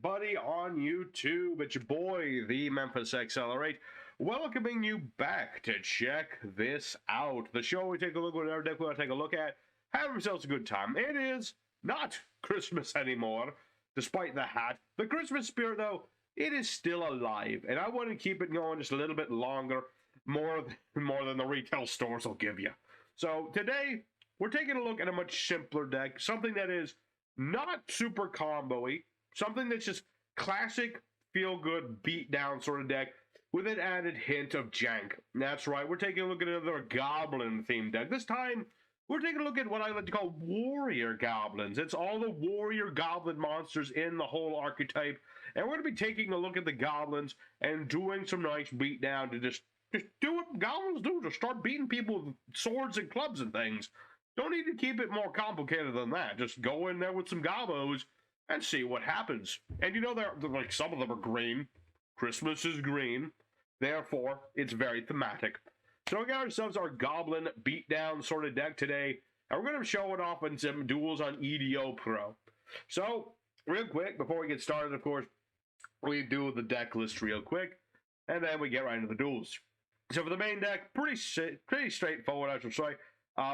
everybody on YouTube. It's your boy, the Memphis Accelerate, welcoming you back to check this out. The show we take a look at whatever deck we want to take a look at, have ourselves a good time. It is not Christmas anymore, despite the hat. The Christmas spirit, though, it is still alive, and I want to keep it going just a little bit longer, more than the retail stores will give you. So today, we're taking a look at a much simpler deck, something that is not super combo-y, something that's just classic, feel-good, beat-down sort of deck with an added hint of jank. That's right, we're taking a look at another Goblin-themed deck. This time, we're taking a look at what I like to call Warrior Goblins. It's all the Warrior Goblin monsters in the whole archetype, and we're going to be taking a look at the Goblins and doing some nice beat-down to just do what Goblins do, to start beating people with swords and clubs and things. Don't need to keep it more complicated than that. Just go in there with some Gobbos and see what happens. And you know, they're like, some of them are green. Christmas is green. Therefore, it's very thematic. So we got ourselves our Goblin beatdown sort of deck today. And we're going to show it off in some duels on EDO Pro. So, real quick, before we get started, of course, we do the deck list real quick. And then we get right into the duels. So for the main deck, pretty straightforward, I should say.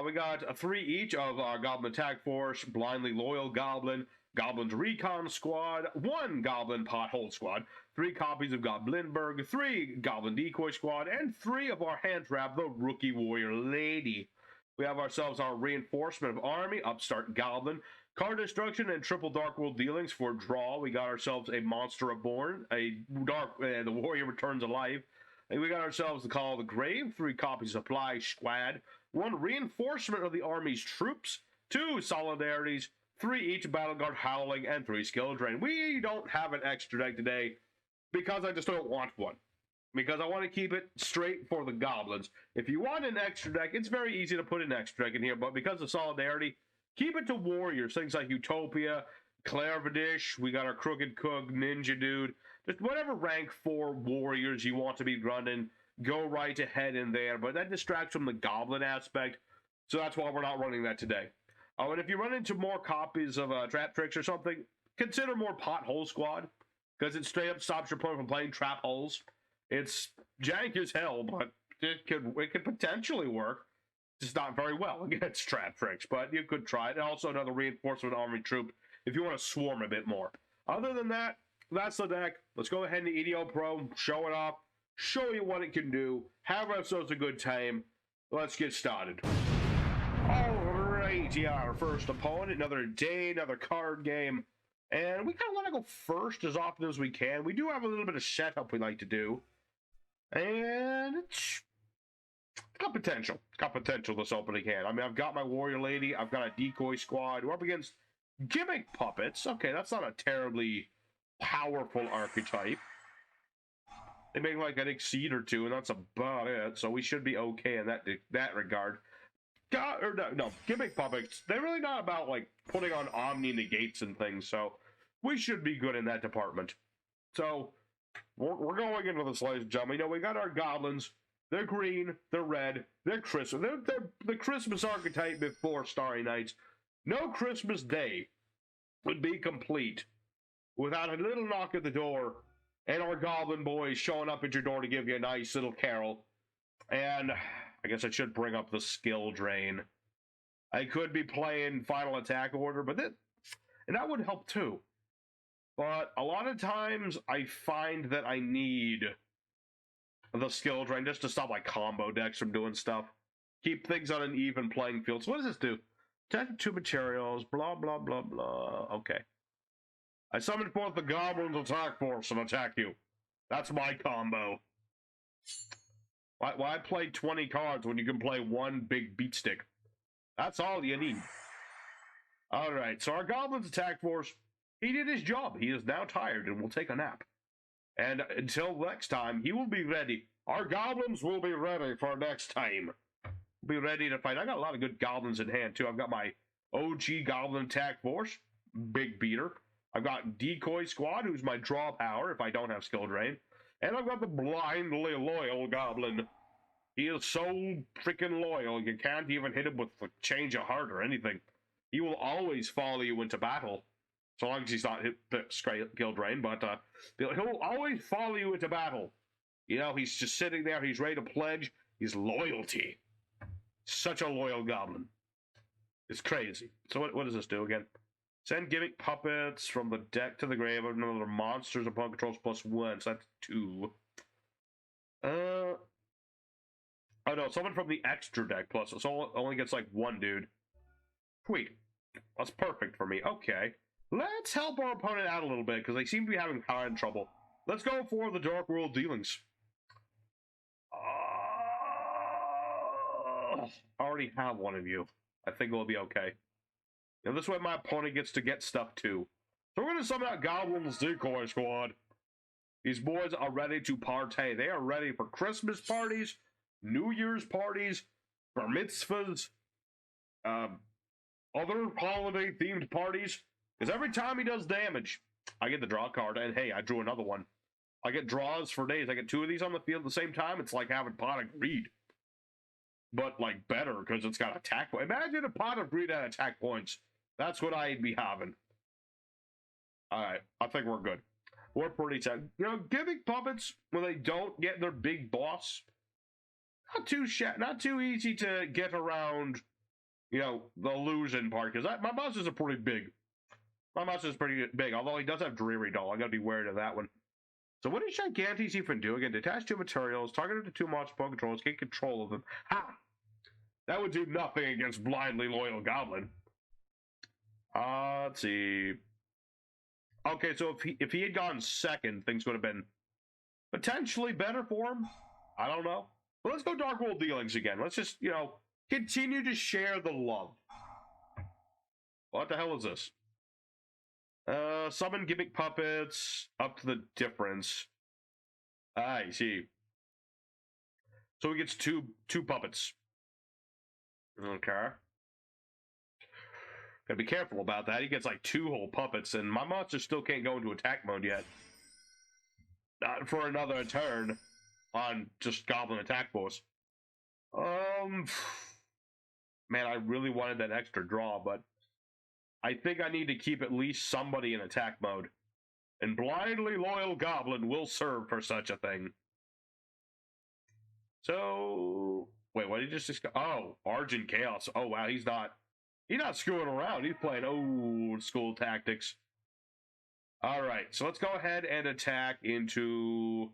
We got 3 each of our Goblin Attack Force, Blindly Loyal Goblin, Goblin's Recon Squad, 1 Goblin Pothole Squad, 3 copies of Goblinberg, 3 Goblin Decoy Squad, and 3 of our hand trap, the Rookie Warrior Lady. We have ourselves our Reinforcement of Army, Upstart Goblin, Card Destruction, and Triple Dark World Dealings for draw. We got ourselves a Monster Reborn, the Warrior Returns Alive. And we got ourselves the Call of the Grave, 3 copies of Supply Squad, 1 Reinforcement of the Army's Troops, 2 Solidarities, 3 each Battle Guard Howling, and 3 Skill Drain. We don't have an extra deck today because I just don't want one. Because I want to keep it straight for the Goblins. If you want an extra deck, it's very easy to put an extra deck in here, but because of Solidarity, keep it to Warriors. Things like Utopia, Clairvoyant, we got our Crooked Cook, Ninja Dude, just whatever rank 4 Warriors you want to be running, go right ahead in there, but that distracts from the Goblin aspect, so that's why we're not running that today. And if you run into more copies of Trap Tricks or something, consider more Pothole Squad, because it straight up stops your opponent from playing Trap Holes. It's jank as hell, but it could potentially work. Just not very well against Trap Tricks, but you could try it. And also another Reinforcement Army Troop if you want to swarm a bit more. Other than that, that's the deck. Let's go ahead and EDO Pro, show it off, show you what it can do, have ourselves a good time. Let's get started. Alright, yeah, our first opponent, another day, another card game. And we kind of want to go first as often as we can. We do have a little bit of setup we like to do. And it's got potential. It's got potential this opening hand. I mean, I've got my Warrior Lady. I've got a Decoy Squad. We're up against Gimmick Puppets. Okay, that's not a terribly powerful archetype. They make like an Exceed or 2, and that's about it. So we should be okay in that regard. No, Gimmick Puppets, they're really not about like putting on Omni Negates and things, so we should be good in that department. So we're going into this, ladies and gentlemen. You know, we got our Goblins. They're green, they're red, they're Christmas. They're the Christmas archetype before Starry Nights. No Christmas Day would be complete without a little knock at the door and our Goblin boys showing up at your door to give you a nice little carol. And I guess I should bring up the skill drain. I could be playing Final Attack Order, but that would help too. But a lot of times I find that I need the skill drain just to stop my combo decks from doing stuff. Keep things on an even playing field. So what does this do? Attack 2 materials, blah, blah, blah, blah. Okay. I summon forth the Goblins Attack Force and attack you. That's my combo. Why play 20 cards when you can play 1 big beat stick? That's all you need. Alright, so our Goblins Attack Force, he did his job. He is now tired and will take a nap. And until next time, he will be ready. Our Goblins will be ready for next time. Be ready to fight. I got a lot of good Goblins in hand, too. I've got my OG Goblin Attack Force, big beater. I've got Decoy Squad, who's my draw power if I don't have Skill Drain. And I've got the Blindly Loyal Goblin. He is so freaking loyal, you can't even hit him with a change of heart or anything. He will always follow you into battle. So long as he's not hit the skill drain, but he'll always follow you into battle. You know, he's just sitting there, he's ready to pledge his loyalty. Such a loyal goblin. It's crazy. So what does this do again? Send gimmick puppets from the deck to the grave of another monsters upon controls +1. So that's 2. Oh no, someone from the extra deck plus. So only gets like 1 dude. Sweet. That's perfect for me. Okay. Let's help our opponent out a little bit, because they seem to be having hard trouble. Let's go for the Dark World dealings. I already have one of you. I think we'll be okay. Now, this way my opponent gets to get stuff too. So we're going to summon out Goblins Decoy Squad. These boys are ready to partay. They are ready for Christmas parties, New Year's parties, bar mitzvahs, other holiday-themed parties. Because every time he does damage, I get the draw card, and hey, I drew another one. I get draws for days. I get 2 of these on the field at the same time. It's like having Pot of Greed. But, like, better, because it's got attack points. Imagine a Pot of Greed at attack points. That's what I'd be having. Alright, I think we're good. We're pretty set. You know, gimmick puppets, when they don't get their big boss, not too easy to get around, you know, the illusion part, because my monsters are pretty big. My monster is pretty big, although he does have Dreary Doll. I gotta be wary of that one. So what does Gigantes even do? Again, detach 2 materials, targeted to 2 monster opponent controls, get control of them. Ha! That would do nothing against blindly loyal Goblin. Let's see. Okay, so if he had gone second, things would have been potentially better for him. I don't know. But let's go Dark World Dealings again. Let's just, you know, continue to share the love. What the hell is this? Summon gimmick puppets up to the difference. I see. So he gets two puppets. Okay. Gotta be careful about that. He gets like 2 whole puppets, and my monster still can't go into attack mode yet. Not for another turn on just Goblin attack force. Man, I really wanted that extra draw, but I think I need to keep at least somebody in attack mode. And blindly loyal Goblin will serve for such a thing. So, wait, what did he just discuss? Oh, Argent Chaos. Oh, wow, he's not screwing around. He's playing old school tactics. All right, so let's go ahead and attack into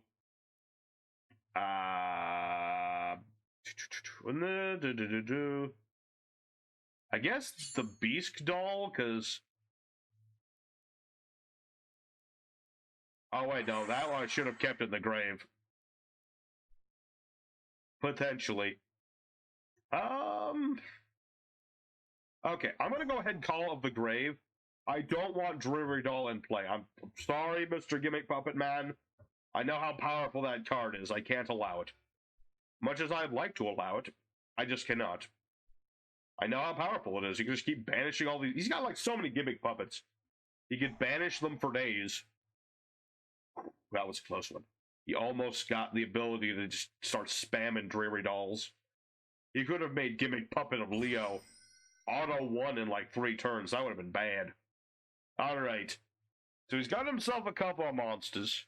I guess the Beast Doll, because oh wait, no, that one I should have kept in the grave. Potentially. Okay, I'm gonna go ahead and call up the grave. I don't want Dreary Doll in play. I'm sorry, Mr. Gimmick Puppet Man. I know how powerful that card is. I can't allow it. Much as I'd like to allow it, I just cannot. I know how powerful it is. You can just keep banishing all these. He's got like so many gimmick puppets. He could banish them for days. That was a close one. He almost got the ability to just start spamming Dreary Dolls. He could have made Gimmick Puppet of Leo auto 1 in like 3 turns. That would have been bad. Alright. So he's got himself a couple of monsters.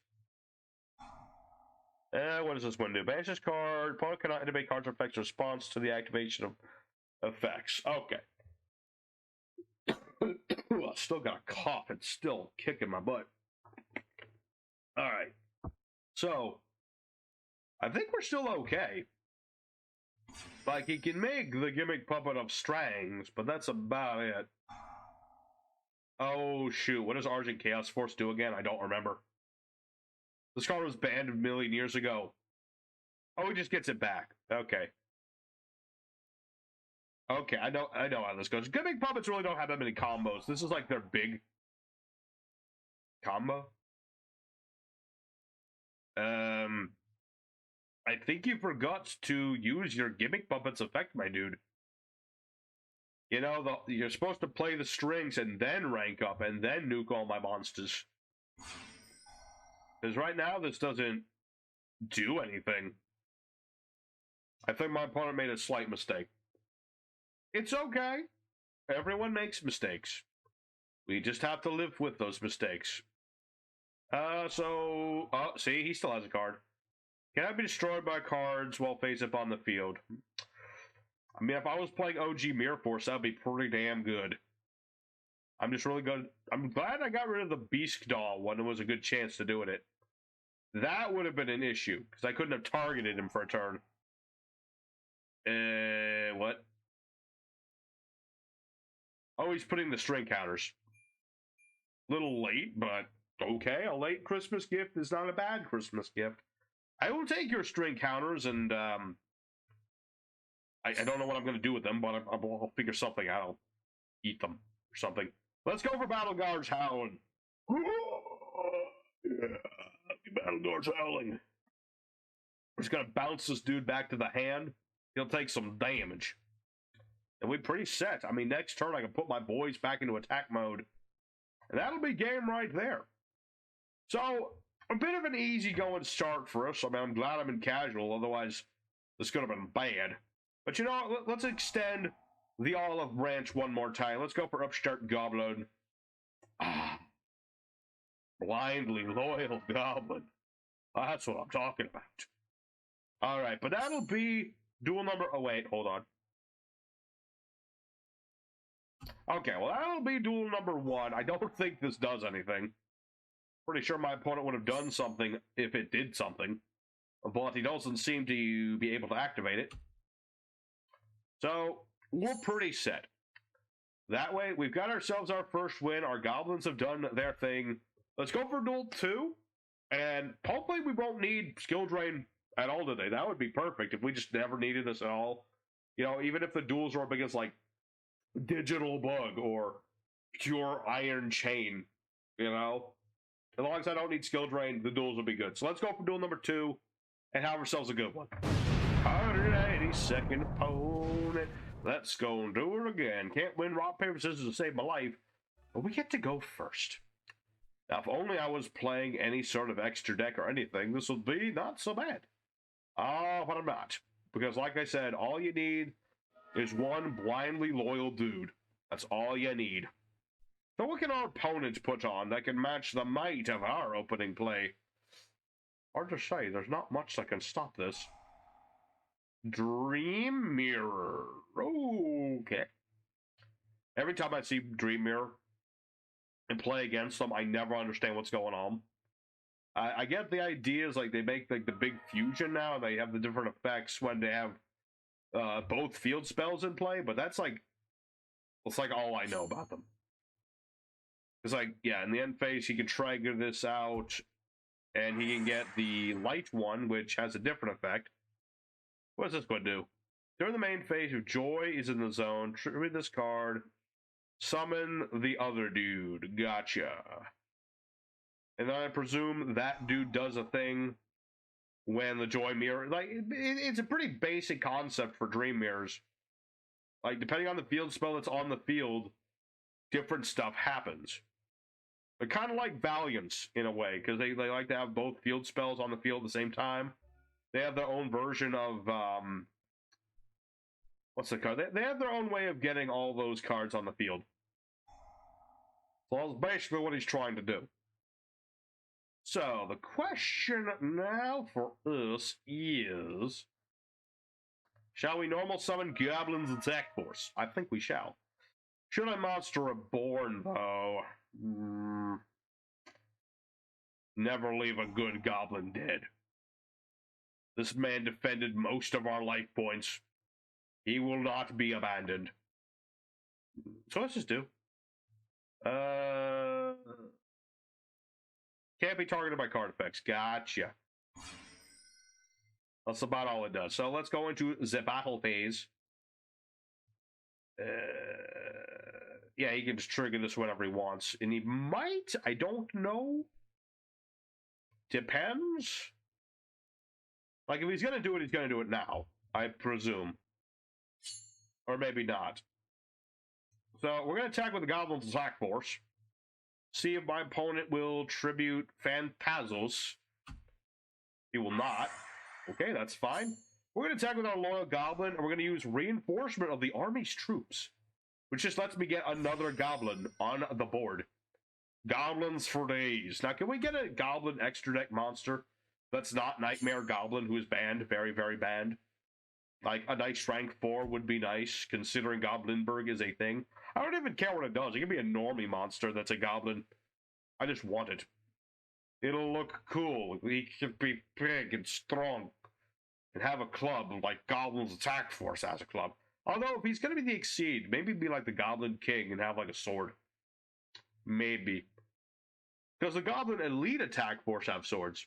What does this one do? Banish this card. Opponent cannot activate cards or effects response to the activation of effects. Okay. I still got a cough. It's still kicking my butt. Alright. So, I think we're still okay. Like, he can make the Gimmick Puppet of Strangs, but that's about it. Oh, shoot. What does Argent Chaos Force do again? I don't remember. This card was banned a million years ago. Oh, he just gets it back. Okay. Okay, I know how this goes. Gimmick Puppets really don't have that many combos. This is like their big combo. I think you forgot to use your Gimmick Puppets effect, my dude. You know, you're supposed to play the strings and then rank up and then nuke all my monsters. Because right now, this doesn't do anything. I think my opponent made a slight mistake. It's okay. Everyone makes mistakes. We just have to live with those mistakes. See, he still has a card. Cannot be destroyed by cards while face up on the field. I mean, if I was playing OG Mirror Force, that would be pretty damn good. I'm just really good. I'm glad I got rid of the Beast Doll when there was a good chance to doing it. That would have been an issue, because I couldn't have targeted him for a turn. What? Oh, he's putting the string counters. Little late, but okay. A late Christmas gift is not a bad Christmas gift. I will take your string counters, and I don't know what I'm going to do with them, but I'll figure something out. I'll eat them or something. Let's go for Battle Guards Howling. Yeah, Battle Guards Howling. We're just going to bounce this dude back to the hand. He'll take some damage. And we're pretty set. I mean, next turn I can put my boys back into attack mode. And that'll be game right there. So, a bit of an easy-going start for us. I mean, I'm glad I'm in casual. Otherwise, this could have been bad. But you know, let's extend the olive branch one more time. Let's go for Upstart Goblin. Blindly loyal Goblin. That's what I'm talking about. Alright, but that'll be duel number... Oh, wait, hold on. Okay, well, that'll be duel number 1. I don't think this does anything. Pretty sure my opponent would have done something if it did something. But he doesn't seem to be able to activate it. So, we're pretty set. That way, we've got ourselves our first win. Our Goblins have done their thing. Let's go for duel 2. And hopefully we won't need skill drain at all today. That would be perfect if we just never needed this at all. You know, even if the duels are up against, like, Digital Bug or Pure Iron Chain, you know? As long as I don't need skill drain, the duels will be good. So let's go for duel number 2 and have ourselves a good one. 182nd opponent. Let's go and do it again. Can't win rock, paper, scissors to save my life. But we get to go first. Now, if only I was playing any sort of extra deck or anything, this would be not so bad. But I'm not. Because like I said, all you need is one blindly loyal dude. That's all you need. So what can our opponents put on that can match the might of our opening play? Hard to say. There's not much that can stop this. Dream Mirror. Okay. Every time I see Dream Mirror and play against them, I never understand what's going on. I get the idea is like they make like the big fusion now, and they have the different effects when they have both field spells in play, but that's like all I know about them. It's like, yeah, in the end phase he can trigger this out, and he can get the light one, which has a different effect. What does this one do? During the main phase, if Joy is in the zone, read this card, summon the other dude. Gotcha. And then I presume that dude does a thing when the Joy Mirror... Like, it's a pretty basic concept for Dream Mirrors. Like, depending on the field spell that's on the field, different stuff happens. They're kind of like Valiants, in a way, because they like to have both field spells on the field at the same time. They have their own version of... what's the card? They have their own way of getting all those cards on the field. So that's basically what he's trying to do. So, the question now for us is... Shall we normal summon Goblins Attack Force? I think we shall. Should a monster reborn, though? Never leave a good goblin dead. This man defended most of our life points. He will not be abandoned. So let's just do. Can't be targeted by card effects. Gotcha. That's about all it does. So let's go into the battle phase. Yeah, he can just trigger this whenever he wants. And he might, I don't know. Depends. Like, if he's going to do it, he's going to do it now, I presume. Or maybe not. So, we're going to attack with the Goblins Attack Force. See if my opponent will tribute Phantasmos. He will not. Okay, that's fine. We're going to attack with our Loyal Goblin, and we're going to use Reinforcement of the Army's Troops. which just lets me get another goblin on the board. Goblins for days. Now, can we get a goblin extra deck monster that's not Nightmare Goblin, who is banned, very, very banned? Like, a nice strength 4 would be nice, considering Goblinberg is a thing. I don't even care what it does. It can be a normie monster that's a goblin. I just want it. It'll look cool. He can be big and strong and have a club like Goblin's Attack Force has a club. Although, if he's going to be the Exceed, maybe be like the Goblin King and have like a sword. Maybe. Because the Goblin Elite Attack Force have swords.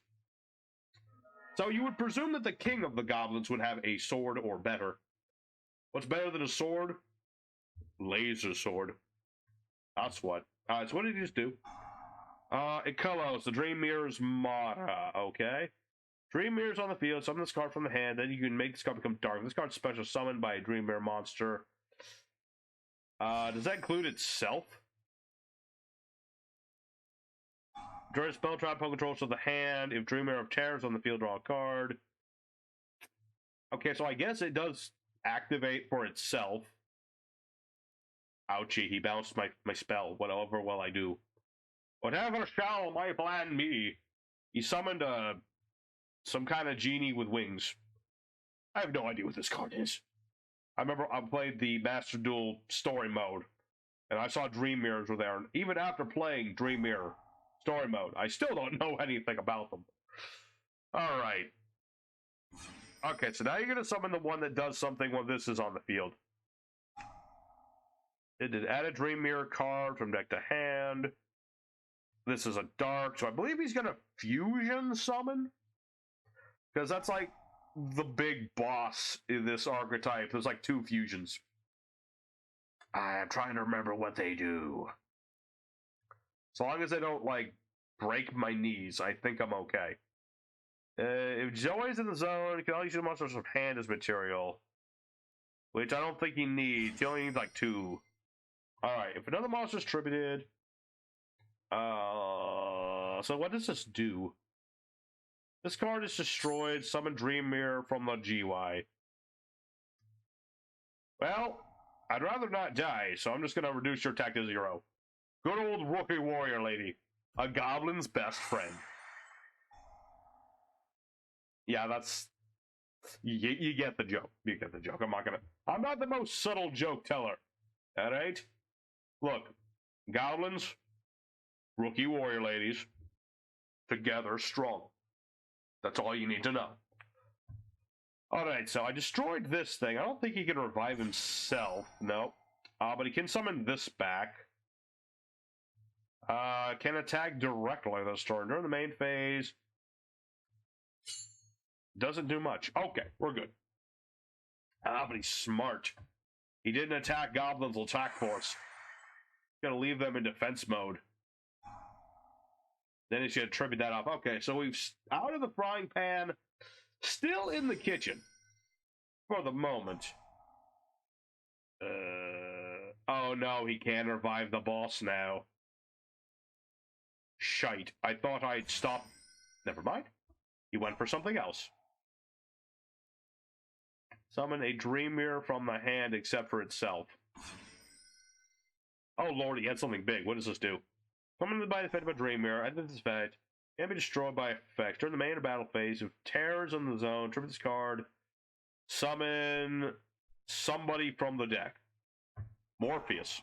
So you would presume that the King of the Goblins would have a sword or better. What's better than a sword? Laser sword. That's what. Alright, so what did he just do? It colors the Dream Mirror's Mara, okay? Dream Mirror's on the field, summon this card from the hand, then you can make this card become dark. This card's special summoned by a Dream Mirror monster. Does that include itself? Draw a spell trap, Poke controls to the hand. If Dream Mirror of Terror is on the field, draw a card. Okay, so I guess it does activate for itself. Ouchie, he bounced my spell, whatever will I do. Whatever shall my plan be. He summoned some kind of genie with wings. I have no idea what this card is. I remember I played the Master Duel story mode, and I saw Dream Mirrors were there, and even after playing Dream Mirror story mode, I still don't know anything about them. Alright. Okay, so now you're going to summon the one that does something when this is on the field. It did add a Dream Mirror card from deck to hand. This is a dark, so I believe he's going to fusion summon? Because that's like the big boss in this archetype. There's like 2 fusions. I am trying to remember what they do. So long as they don't, like, break my knees, I think I'm okay. If Zoe's in the zone, you can only use the monsters from hand as material. Which I don't think he needs. He only needs, like, 2. Alright, if another monster's tributed... so what does this do? This card is destroyed. Summon Dream Mirror from the GY. Well, I'd rather not die, so I'm just going to reduce your attack to 0. Good old rookie warrior lady. A goblin's best friend. Yeah, that's... You get the joke. You get the joke. I'm not the most subtle joke teller. Alright? Look. Goblins. Rookie warrior ladies. Together strong. That's all you need to know. Alright, so I destroyed this thing. I don't think he can revive himself. No. But he can summon this back. Can attack directly this turn during the main phase. Doesn't do much. Okay, we're good. But he's smart. He didn't attack Goblin's attack force. Gonna leave them in defense mode. Then he's gonna tribute that off. Okay, so we've out of the frying pan, still in the kitchen for the moment. Oh no, he can revive the boss now. Shite. I thought I'd stop. Never mind. He went for something else. Summon a Dream Mirror from the hand except for itself. Oh lord, he had something big. What does this do? Summoned by the effect of a Dream Mirror, enter this effect, can be destroyed by effect. During the main or battle phase, if terror's in the zone, tribute this card, summon somebody from the deck. Morpheus.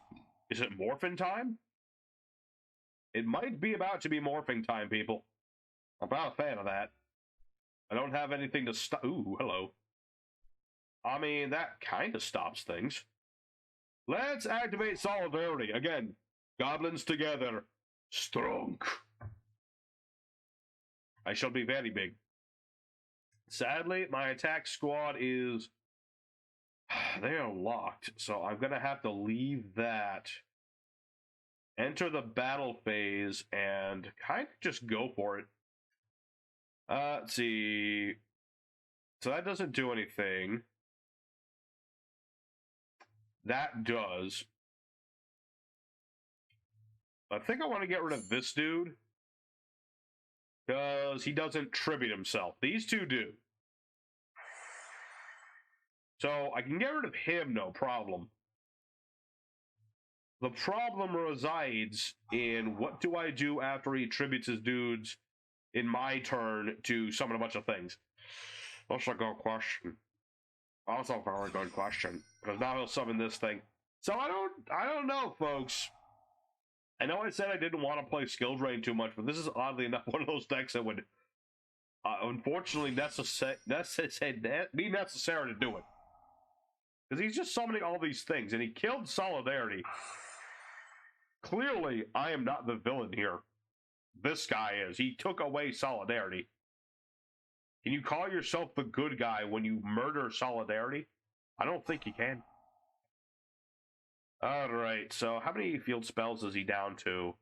Is it morphin time? It might be about to be morphing time, people. I'm not a fan of that. I don't have anything to stop. Ooh, hello. I mean, that kind of stops things. Let's activate Solidarity. Again, goblins together. Strong. I shall be very big. Sadly, my attack squad is... They are locked, so I'm going to have to leave that. Enter the battle phase and kind of just go for it. Let's see. So that doesn't do anything. That does. I think I want to get rid of this dude. Because he doesn't tribute himself. These two do. So I can get rid of him, no problem. The problem resides in what do I do after he tributes his dudes in my turn to summon a bunch of things? That's a good question. Also a very good question. Because now he'll summon this thing. So I don't know, folks. I know I said I didn't want to play skill drain too much, but this is oddly enough one of those decks that would unfortunately be necessary to do it. Because he's just summoning all these things, and he killed Solidarity. Clearly, I am not the villain here. This guy is. He took away Solidarity. Can you call yourself the good guy when you murder Solidarity? I don't think you can. Alright, so how many field spells is he down to?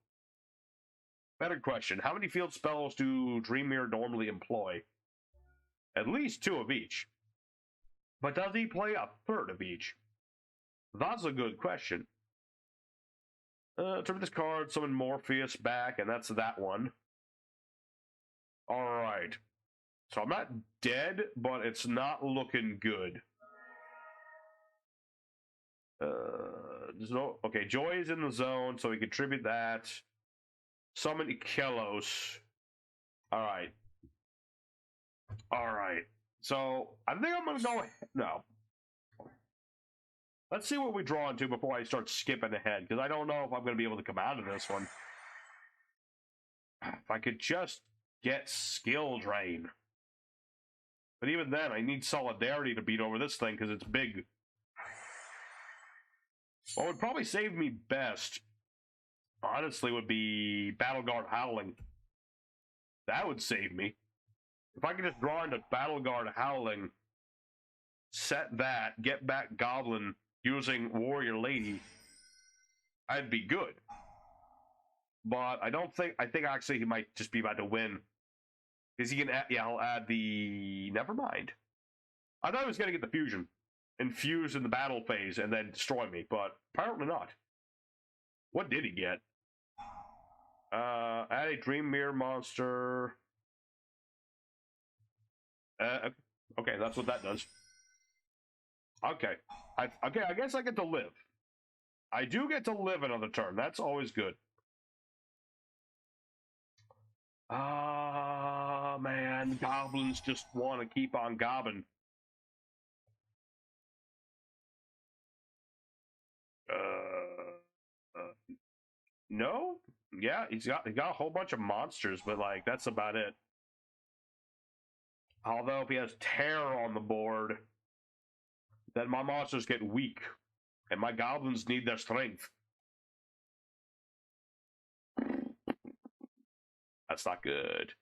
Better question. How many field spells do Dream Mirror normally employ? At least 2 of each. But does he play a third of each? That's a good question. Turn this card, summon Morpheus back, and that's that one. Alright. So I'm not dead, but it's not looking good. There's no... Okay, Joy is in the zone, so we can tribute that. Summon Ikelos. Alright. Alright. So, I think I'm gonna go... No. Let's see what we draw into before I start skipping ahead, because I don't know if I'm going to be able to come out of this one. If I could just get Skill Drain. But even then, I need Solidarity to beat over this thing, because it's big. What would probably save me best, honestly, would be Battle Guard Howling. That would save me. If I could just draw into Battle Guard Howling, set that, get back Goblin using Warrior Lady, I'd be good. But I don't think... I think actually he might just be about to win. Because he can... Yeah, he'll add the... Never mind. I thought he was going to get the fusion. Infuse in the battle phase and then destroy me, but apparently not. What did he get? Add a Dream Mirror monster. Okay, that's what that does. Okay. Okay, I guess I get to live. I do get to live another turn. That's always good. Ah, man. Goblins just want to keep on gobbing. No? Yeah, he got a whole bunch of monsters, but, like, that's about it. Although, if he has Terror on the board, then my monsters get weak, and my goblins need their strength. That's not good.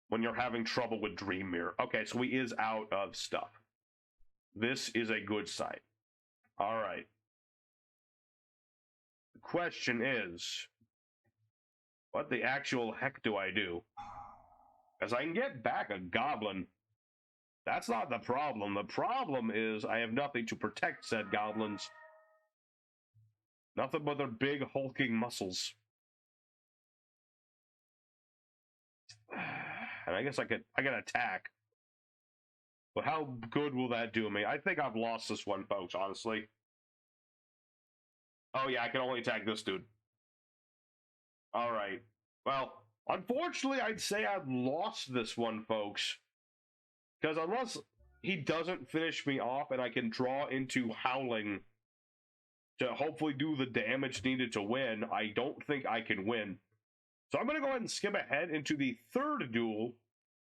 When you're having trouble with Dream Mirror. Okay, so he is out of stuff. This is a good sign. Alright. The question is, what the actual heck do I do? Because I can get back a goblin. That's not the problem. The problem is I have nothing to protect said goblins. Nothing but their big hulking muscles. And I guess I can attack. But how good will that do me? I think I've lost this one, folks, honestly. Oh yeah, I can only attack this dude. Alright. Well, unfortunately, I'd say I've lost this one, folks. Because unless he doesn't finish me off and I can draw into Howling to hopefully do the damage needed to win, I don't think I can win. So I'm going to go ahead and skip ahead into the third duel,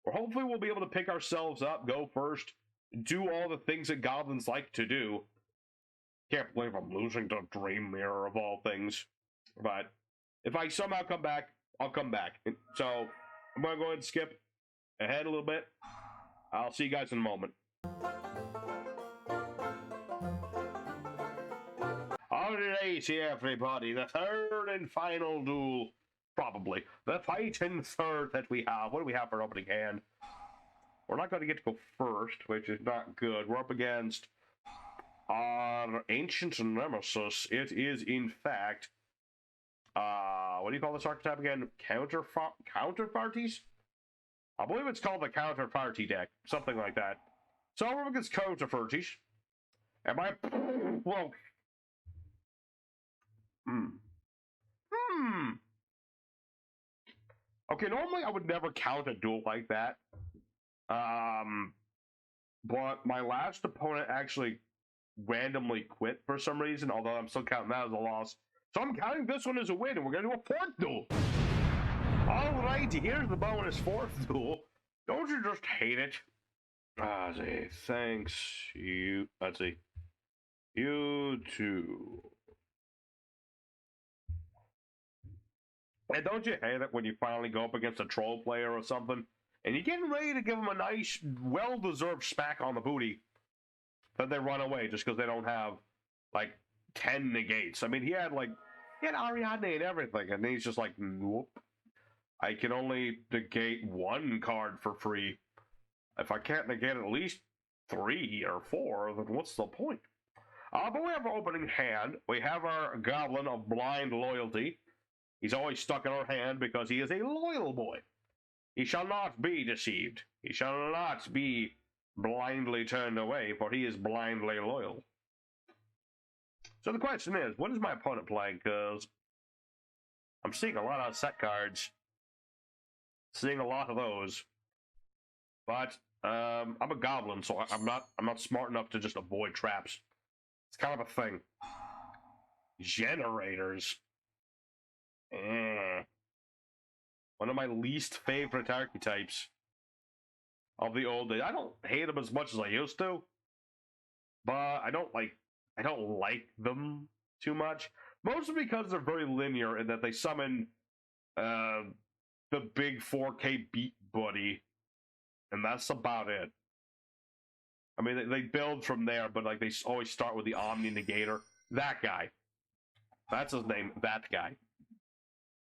where hopefully we'll be able to pick ourselves up, go first, do all the things that goblins like to do. Can't believe I'm losing to Dream Mirror of all things. But if I somehow come back, I'll come back. So I'm going to go ahead and skip ahead a little bit. I'll see you guys in a moment. Alright, everybody, the third and final duel. Probably. The fight in third that we have. What do we have for opening hand? We're not going to get to go first, which is not good. We're up against our ancient nemesis. It is, in fact, what do you call this archetype again? Counterparties? I believe it's called the Counterparty deck. Something like that. So we're up against Counterparties. And my... Well... Okay, normally I would never count a duel like that. But my last opponent actually randomly quit for some reason, although I'm still counting that as a loss. So I'm counting this one as a win, and we're going to do a fourth duel. Alrighty, here's the bonus fourth duel. Don't you just hate it? Let's see. Thanks, you. Let's see. You too. And don't you hate it when you finally go up against a troll player or something, and you're getting ready to give them a nice, well-deserved smack on the booty, then they run away just because they don't have, like, 10 negates. I mean, he had Ariadne and everything, and he's just like, nope. I can only negate one card for free. If I can't negate at least 3 or 4, then what's the point? But we have our opening hand. We have our Goblin of Blind Loyalty. He's always stuck in our hand because he is a loyal boy. He shall not be deceived. He shall not be blindly turned away, for he is blindly loyal. So the question is, what is my opponent playing? Because I'm seeing a lot of set cards. Seeing a lot of those. But I'm a goblin, so I'm not smart enough to just avoid traps. It's kind of a thing. Generators. One of my least favorite archetypes of the old days. I don't hate them as much as I used to, but I don't like them too much. Mostly because they're very linear in that they summon the big 4K beat buddy, and that's about it. I mean, they build from there, but like they always start with the Omni Negator. That guy. That's his name. That guy.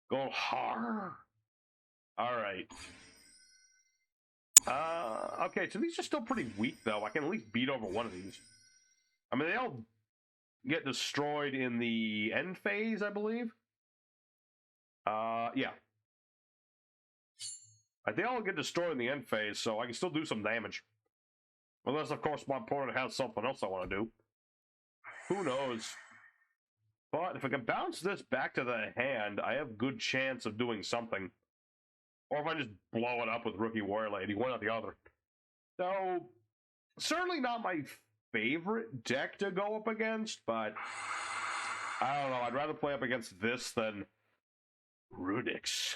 Go hard. All right. Okay, so these are still pretty weak, though. I can at least beat over one of these. I mean, they all get destroyed in the end phase, I believe. Yeah. They all get destroyed in the end phase, so I can still do some damage. Unless, of course, my opponent has something else I want to do. Who knows? But if I can bounce this back to the hand, I have good chance of doing something. Or if I just blow it up with Rookie Warrior Lady, one or the other. So, certainly not my favorite deck to go up against, but I don't know. I'd rather play up against this than Rudix.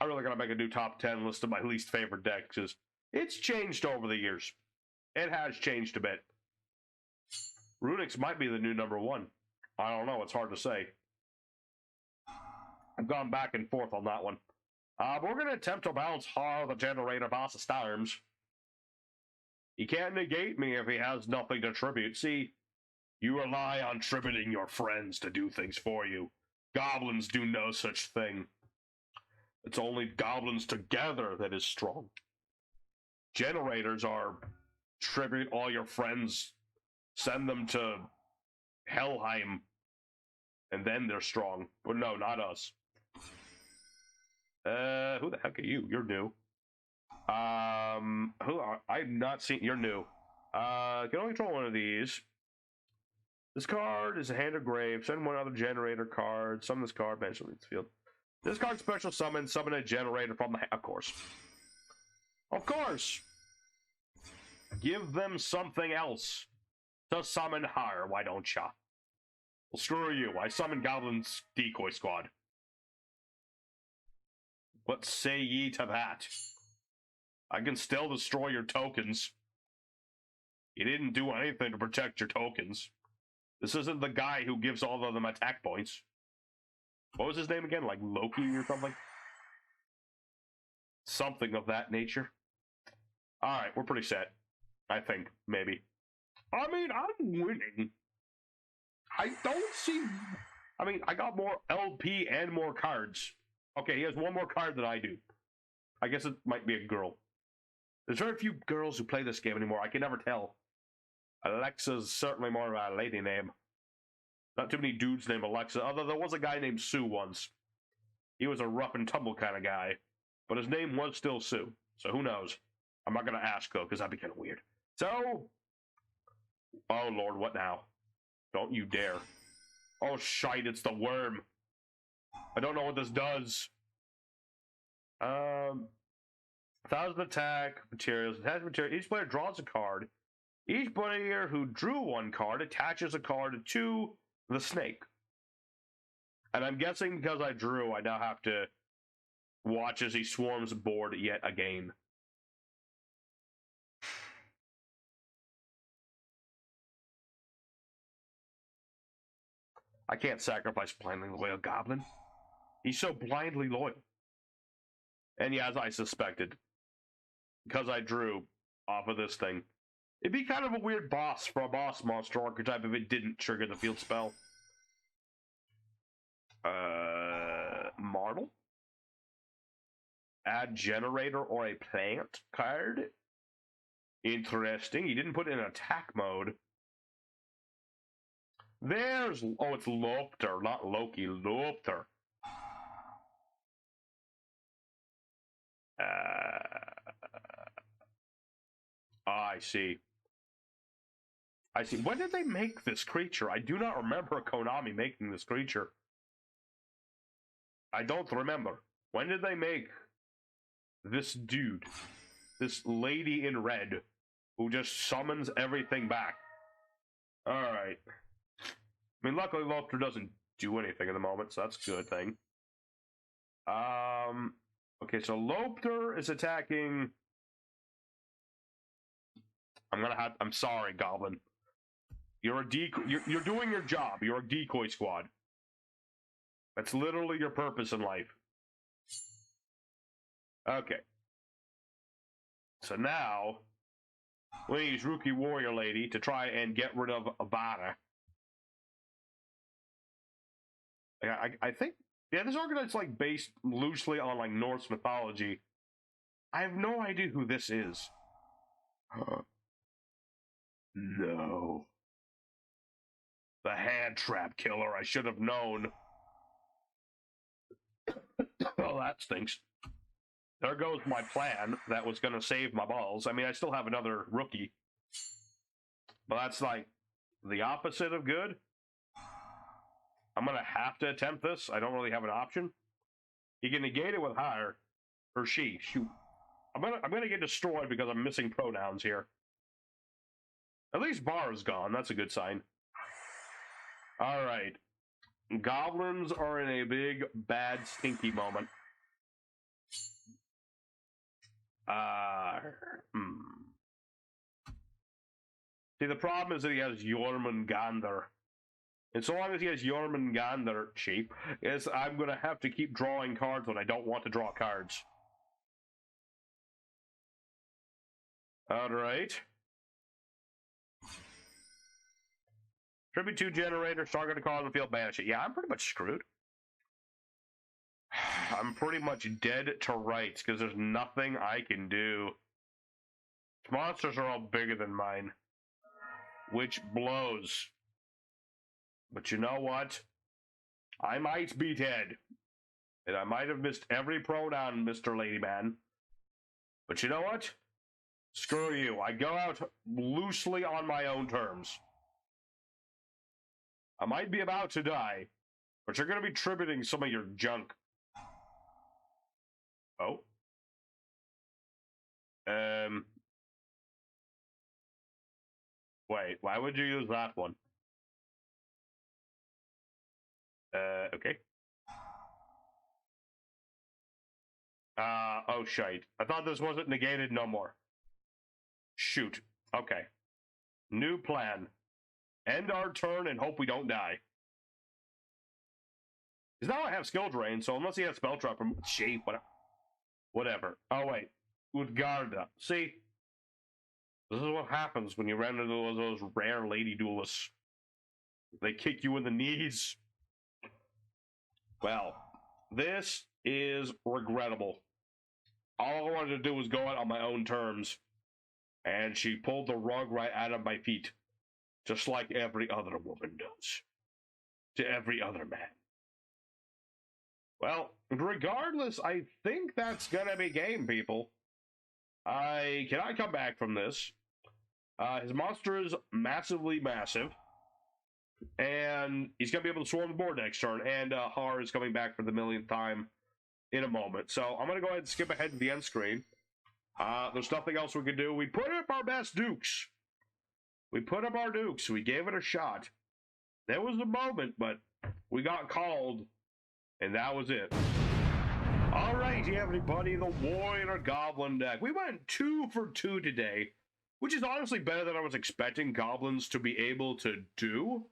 I'm really going to make a new top 10 list of my least favorite decks, because it's changed over the years. It has changed a bit. Rudix might be the new #1. I don't know. It's hard to say. I've gone back and forth on that one. But we're going to attempt to bounce hard the Generaider Boss of Storms. He can't negate me if he has nothing to tribute. See, you rely on tributing your friends to do things for you. Goblins do no such thing. It's only goblins together that is strong. Generators are tribute all your friends, send them to Helheim, and then they're strong. But no, not us. Who the heck are you? You're new. I've not seen. You're new. Can only control one of these. This card is a Hand of Grave. Send one other Generator card. Summon this card. Eventually, it's field. This card special summon. Summon a Generator from the. Of course. Of course. Give them something else to summon higher. Why don't ya? Well, screw you. I summon Goblin's Decoy Squad. What say ye to that? I can still destroy your tokens. You didn't do anything to protect your tokens. This isn't the guy who gives all of them attack points. What was his name again? Like Loki or something? Something of that nature. Alright, we're pretty set. I think, maybe. I mean, I'm winning. I don't see... I mean, I got more LP and more cards. Okay, he has one more card than I do. I guess it might be a girl. There's very few girls who play this game anymore. I can never tell. Alexa's certainly more of a lady name. Not too many dudes named Alexa, although there was a guy named Sue once. He was a rough and tumble kind of guy. But his name was still Sue. So who knows? I'm not going to ask, though, because that'd be kind of weird. So... Oh, Lord, what now? Don't you dare. Oh, shite, it's the worm. I don't know what this does. 1,000 attack, materials, attach material. Each player draws a card. Each player who drew one card attaches a card to the snake. And I'm guessing because I drew, I now have to watch as he swarms the board yet again. I can't sacrifice blindly loyal Goblin. He's so blindly loyal. And yeah, as I suspected, because I drew off of this thing, it'd be kind of a weird boss for a boss monster archetype if it didn't trigger the field spell. Marble? Add Generaider or a plant card? Interesting. He didn't put it in attack mode. There's... Oh, it's Lopter, not Loki. Lopter. I see. I see. When did they make this creature? I do not remember Konami making this creature. I don't remember. When did they make this dude? This lady in red who just summons everything back. Alright. I mean, luckily Lopter doesn't do anything at the moment, so that's a good thing. Okay, so Lopter is attacking... I'm sorry, Goblin. You're a decoy. You're doing your job. You're a decoy squad. That's literally your purpose in life. Okay. So now, we use Rookie Warrior Lady to try and get rid of Avada. I think, yeah, this archetype's like based loosely on like Norse mythology. I have no idea who this is. No. The hand trap killer, I should have known. Oh, that stinks. There goes my plan that was going to save my balls. I mean, I still have another rookie. But that's like the opposite of good. I'm going to have to attempt this. I don't really have an option. You can negate it with higher. Or she. Shoot. I'm gonna get destroyed because I'm missing pronouns here. At least Bar is gone. That's a good sign. Alright. Goblins are in a big, bad, stinky moment. See, the problem is that he has Jormungandr. And so long as he has Jormungandr shape, is I'm going to have to keep drawing cards when I don't want to draw cards. Alright. Tribute 2 Generaider, target a card on the field, banish it. Yeah, I'm pretty much screwed. I'm pretty much dead to rights, because there's nothing I can do. Monsters are all bigger than mine. Which blows. But you know what? I might be dead. And I might have missed every pronoun, Mr. Ladyman. But you know what? Screw you. I go out loosely on my own terms. I might be about to die, but you're going to be tributing some of your junk. Oh. Wait, why would you use that one? Okay. Oh, shite. I thought this wasn't negated no more. Shoot. Okay. New plan. End our turn and hope we don't die. Because now I have skill drain, so unless he has spell trap from shape, whatever. Oh, wait. Utgarda. See? This is what happens when you run into those rare lady duelists. They kick you in the knees. Well, this is regrettable. All I wanted to do was go out on my own terms. And she pulled the rug right out of my feet. Just like every other woman does. To every other man. Well, regardless, I think that's gonna be game, people. I cannot come back from this. His monster is massively massive. And he's going to be able to swarm the board next turn. And Har is coming back for the millionth time in a moment. So I'm going to go ahead and skip ahead to the end screen. There's nothing else we can do. We put up our best dukes. We put up our dukes. We gave it a shot. There was a moment, but we got called, and that was it. All right, everybody, the Warrior Goblin deck. We went 2 for 2 today, which is honestly better than I was expecting Goblins to be able to do.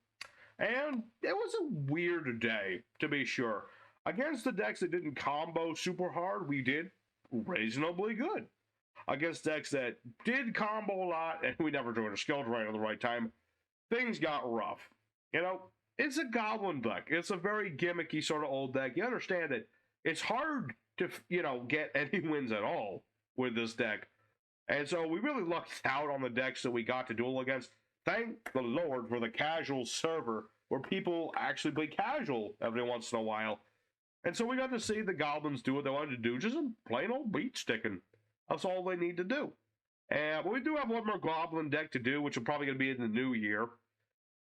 And it was a weird day, to be sure. Against the decks that didn't combo super hard, we did reasonably good. Against decks that did combo a lot, and we never drew a skill drain at the right time, things got rough. You know, it's a Goblin deck. It's a very gimmicky sort of old deck. You understand that it's hard to, you know, get any wins at all with this deck. And so we really lucked out on the decks that we got to duel against. Thank the Lord for the casual server where people actually play casual every once in a while. And so we got to see the Goblins do what they wanted to do, just in plain old beat sticking. That's all they need to do. But we do have one more Goblin deck to do, which will probably going to be in the new year.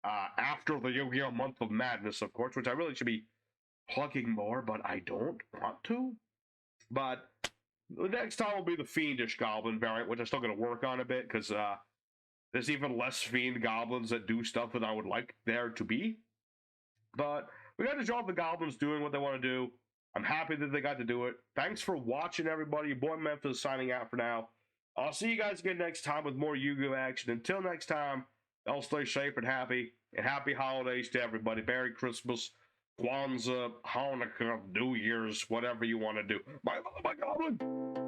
After the Yu-Gi-Oh! Month of Madness, of course, which I really should be plugging more, but I don't want to. But the next time will be the Fiendish Goblin variant, which I'm still going to work on a bit, because there's even less Fiend Goblins that do stuff that I would like there to be. But we got to show off the Goblins doing what they want to do. I'm happy that they got to do it. Thanks for watching, everybody. Your boy Memphis signing out for now. I'll see you guys again next time with more Yu-Gi-Oh! Action. Until next time, y'all stay safe and happy holidays to everybody. Merry Christmas, Kwanzaa, Hanukkah, New Year's, whatever you want to do. Bye, Goblin!